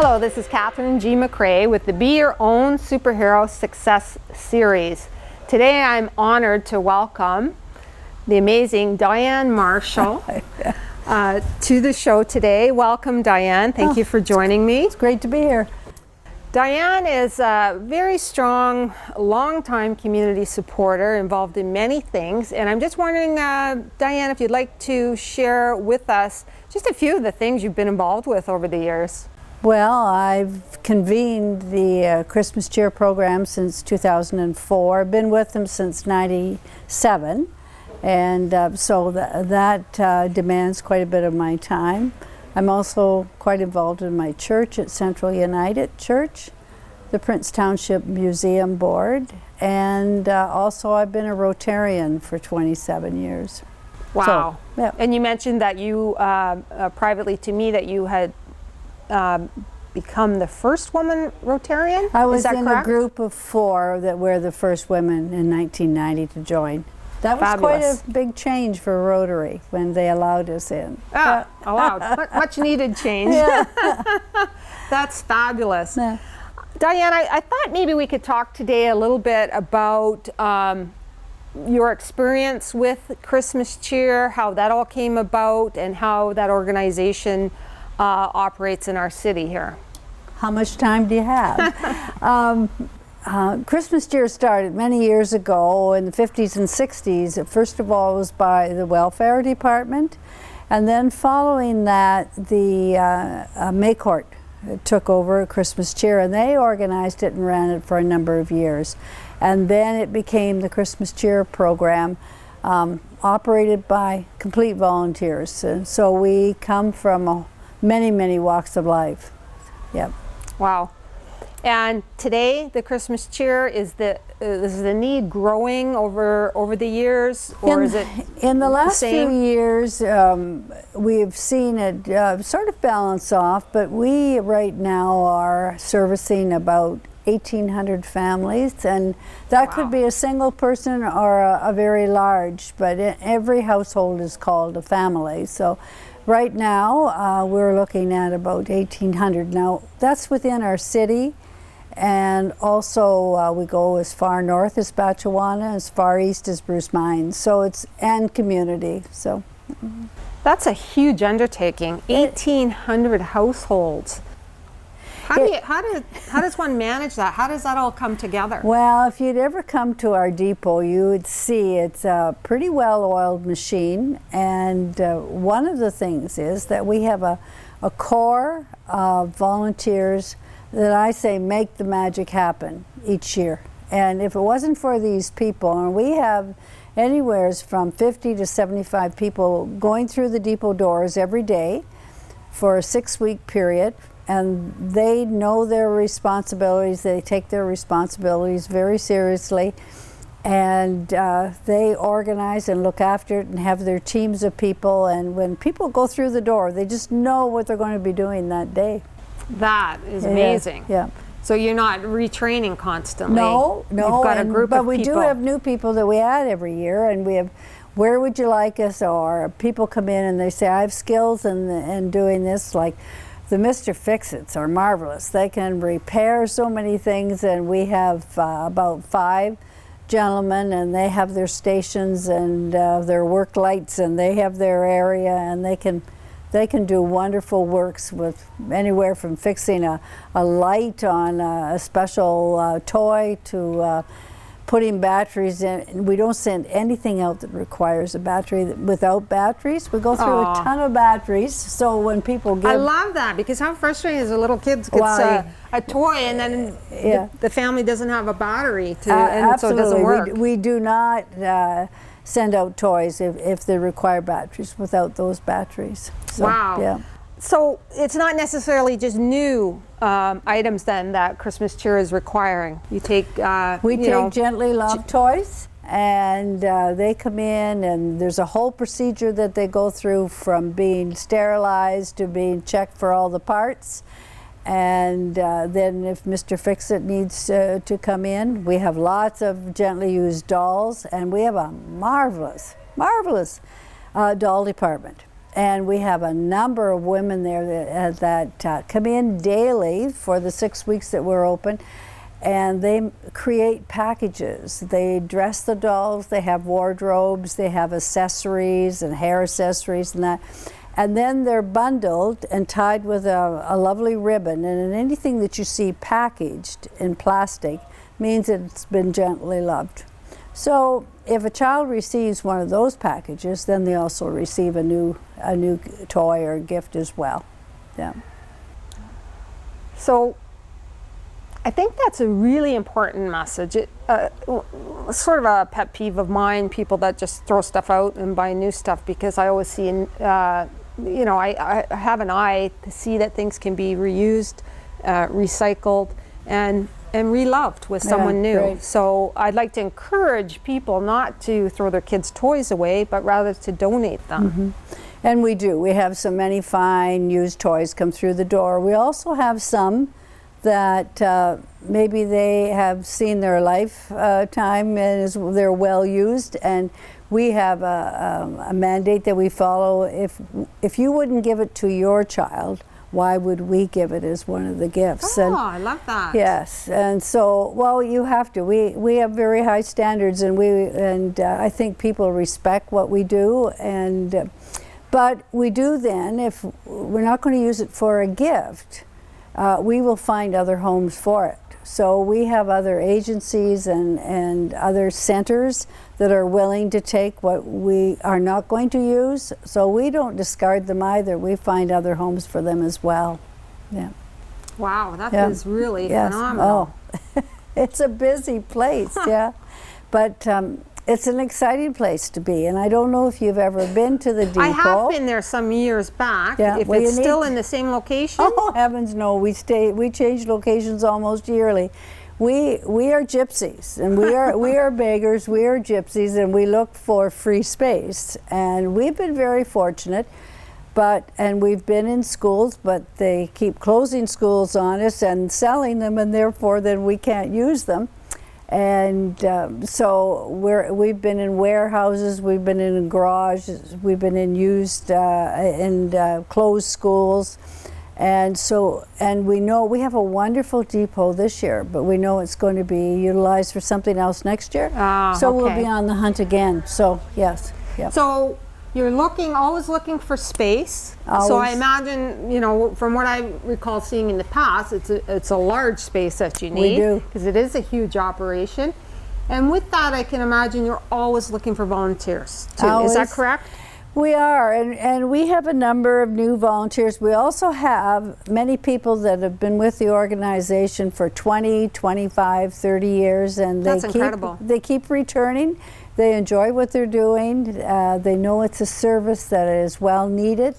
Hello, this is Catherine G. McRae with the Be Your Own Superhero Success Series. Today I'm honored to welcome the amazing Diane Marshall to the show today. Welcome, Diane. Thank you for joining me. It's great to be here. Diane is a very strong, long-time community supporter involved in many things. And I'm just wondering, Diane, if you'd like to share with us just a few of the things you've been involved with over the years. Well, I've convened the Christmas Cheer program since 2004. I've been with them since '97, and so that demands quite a bit of my time. I'm also quite involved in my church at Central United Church, the Prince Township Museum Board, and also I've been a Rotarian for 27 years. Wow. So, yeah. And you mentioned that you, privately to me, that you had become the first woman Rotarian? I was Is that in correct? a group of 4 that were the first women in 1990 to join. That was Fabulous. quite a big change for Rotary when they allowed us in. Oh, wow. Much needed change. Yeah. That's fabulous. Yeah. Diane, I thought maybe we could talk today a little bit about your experience with Christmas Cheer, how that all came about, and how that organization operates in our city here. How much time do you have? Christmas Cheer started many years ago in the 50s and 60s. First of all, it was by the welfare department, and then following that, the Maycourt took over Christmas Cheer, and they organized it and ran it for a number of years. And then it became the Christmas Cheer program, operated by complete volunteers. And so we come from many walks of life. Yep. Wow. And today, the Christmas Cheer, is the need growing over the years, or is it in the last same? few years? We've seen it sort of balance off, but we right now are servicing about 1,800 families, and that Wow. could be a single person or a very large, but every household is called a family. So right now we're looking at about 1,800. Now that's within our city, and also we go as far north as Batchewana, as far east as Bruce Mines. So it's and community. So That's a huge undertaking. 1,800 households. How does one manage that? How does that all come together? well, if you'd ever come to our depot, you would see it's a pretty well-oiled machine, and one of the things is that we have a core of volunteers that I say make the magic happen each year. And if it wasn't for these people, and we have anywhere from 50 to 75 people going through the depot doors every day for a 6-week period, and they know their responsibilities. They take their responsibilities very seriously, and they organize and look after it and have their teams of people, and when people go through the door, they just know what they're going to be doing that day. That is amazing. Yeah. So you're not retraining constantly? No, You've got a group but of we people. do have new people that we add every year, and we have, where would you like us? Or people come in and they say, I have skills in doing this, like the Mr. Fix-Its are marvelous. They can repair so many things, and we have about 5 gentlemen, and they have their stations and their work lights, and they have their area, and they can do wonderful works with anywhere from fixing a light on a special toy to putting batteries in. We don't send anything out that requires a battery. Without batteries, we go through a ton of batteries. So when people give, I love that, because how frustrating is a little kid gets a toy and then the family doesn't have a battery to, and so it doesn't work. We do not send out toys if they require batteries without those batteries. So, Wow. Yeah. So it's not necessarily just new items then that Christmas Cheer is requiring. You take, We take Gently Loved toys, and they come in, and there's a whole procedure that they go through, from being sterilized to being checked for all the parts. And then if Mr. Fix-It needs to come in, we have lots of gently used dolls, and we have a marvelous doll department. And we have a number of women there that come in daily for the 6 weeks that we're open, and they create packages. They dress the dolls, they have wardrobes, they have accessories and hair accessories and that. And then they're bundled and tied with a lovely ribbon. And anything that you see packaged in plastic means it's been gently loved. So if a child receives one of those packages, then they also receive a new toy or gift as well. Yeah. So I think that's a really important message. Sort of a pet peeve of mine, people that just throw stuff out and buy new stuff, because I always see, you know, I have an eye to see that things can be reused, recycled, and reloved with someone new. Great. So I'd like to encourage people not to throw their kids' toys away, but rather to donate them. Mm-hmm. And we do. We have so many fine used toys come through the door. We also have some that maybe they have seen their lifetime and they're well used, and we have a mandate that we follow. If you wouldn't give it to your child, why would we give it as one of the gifts? Oh, I love that. Yes, and so, well, you have to. We have very high standards, and I think people respect what we do. And but we do then, if we're not going to use it for a gift, we will find other homes for it. So we have other agencies and other centers that are willing to take what we are not going to use. So we don't discard them either. We find other homes for them as well. Yeah. Wow, that Yeah. is really Yes. phenomenal. Oh, it's a busy place, yeah. But it's an exciting place to be. And I don't know if you've ever been to the depot. I have been there some years back. Yeah, If well, it's you still need- in the same location. Oh heavens no, we change locations almost yearly. We are gypsies, and we are beggars, we are gypsies, and we look for free space. And we've been very fortunate, and we've been in schools, but they keep closing schools on us and selling them, and therefore then we can't use them. And so we've been in warehouses, we've been in garages, we've been in used closed schools. And we know we have a wonderful depot this year, but we know it's going to be utilized for something else next year. So we'll be on the hunt again. So yes. Yep. So you're always looking for space. So I imagine, you know, from what I recall seeing in the past, it's a large space that you need. We do. Because it is a huge operation. And with that, I can imagine you're always looking for volunteers too. Is that Always. correct? We are, and we have a number of new volunteers. We also have many people that have been with the organization for 20, 25, 30 years, and That's incredible. They keep returning. They enjoy what they're doing. They know it's a service that is well needed,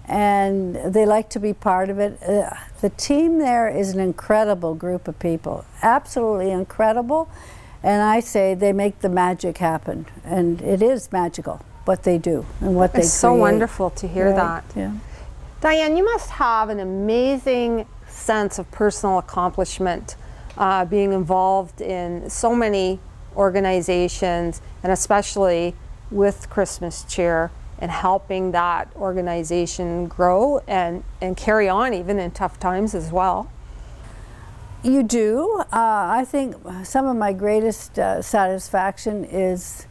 and they like to be part of it. The team there is an incredible group of people, absolutely incredible, and I say they make the magic happen, and it is magical what they do and what they create. It's so wonderful to hear that. Yeah. Diane, you must have an amazing sense of personal accomplishment being involved in so many organizations, and especially with Christmas Cheer, and helping that organization grow and carry on even in tough times as well. You do. I think some of my greatest satisfaction is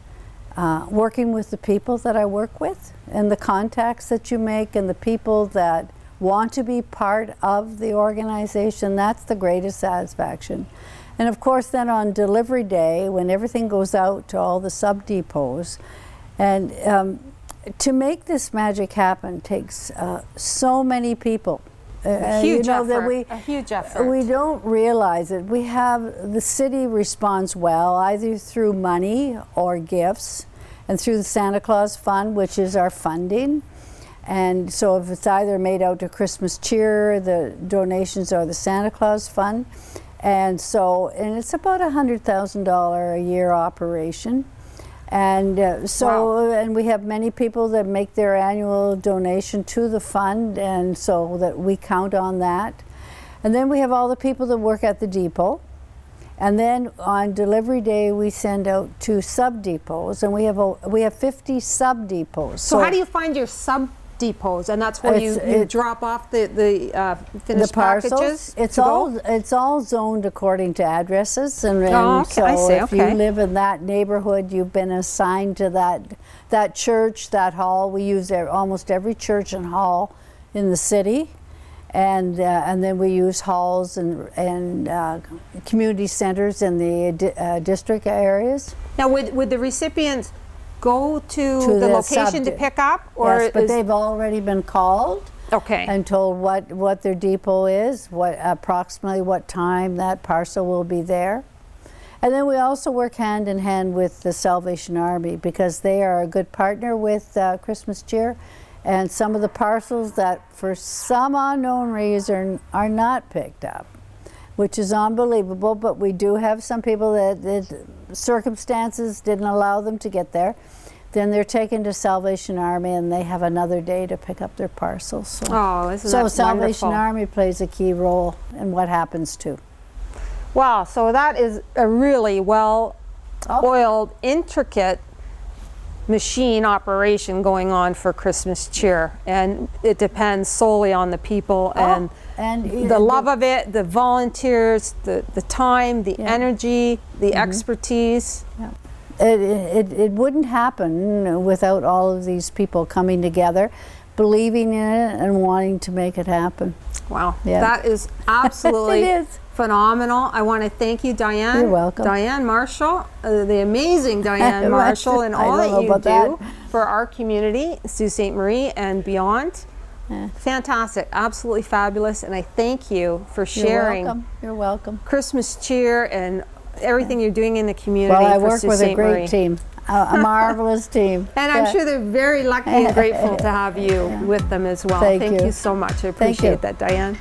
working with the people that I work with, and the contacts that you make, and the people that want to be part of the organization. That's the greatest satisfaction. And of course then on delivery day, when everything goes out to all the sub-depots, and to make this magic happen takes so many people. A huge you know, effort. that a huge effort. we don't realize it. We have, the city responds well, either through money or gifts, and through the Santa Claus Fund, which is our funding. And so if it's either made out to Christmas Cheer, the donations are the Santa Claus Fund. And it's about $100,000 a year operation. And Wow. and we have many people that make their annual donation to the fund, and so that we count on that. And then we have all the people that work at the depot. And then on delivery day, we send out to sub depots, and we have 50 sub depots. So how do you find your sub depots, and that's where you drop off the finished parcels. packages. It's all zoned according to addresses, and, okay, I so see, if you live in that neighborhood, you've been assigned to that church, that hall. We use almost every church and hall in the city, and then we use halls and community centers in the district areas. Now, would the recipients go to the location to pick up, or yes, but they've already been called. Okay. And told what their depot is, approximately what time that parcel will be there. And then we also work hand in hand with the Salvation Army, because they are a good partner with Christmas Cheer. And some of the parcels that for some unknown reason are not picked up, which is unbelievable, but we do have some people that circumstances didn't allow them to get there. Then they're taken to Salvation Army, and they have another day to pick up their parcels. So, so Salvation wonderful. Army plays a key role in what happens too. Wow, so that is a really well-oiled, intricate machine operation going on for Christmas Cheer, and it depends solely on the people and the love of it, the volunteers, the time, the energy, the expertise. Yeah. It wouldn't happen without all of these people coming together, believing in it and wanting to make it happen. Wow, that is absolutely it is phenomenal. I want to thank you, Diane. You're welcome. Diane Marshall, the amazing Diane Marshall, and all that you do for our community, Sault Ste. Marie and beyond. Yeah. Fantastic, absolutely fabulous, and I thank you for sharing You're welcome. Christmas Cheer and everything you're doing in the community. Well, I for work Sault with Ste. a great Marie. team, a marvelous team. And I'm sure they're very lucky and grateful to have you with them as well. Thank you so much. I appreciate that, Diane.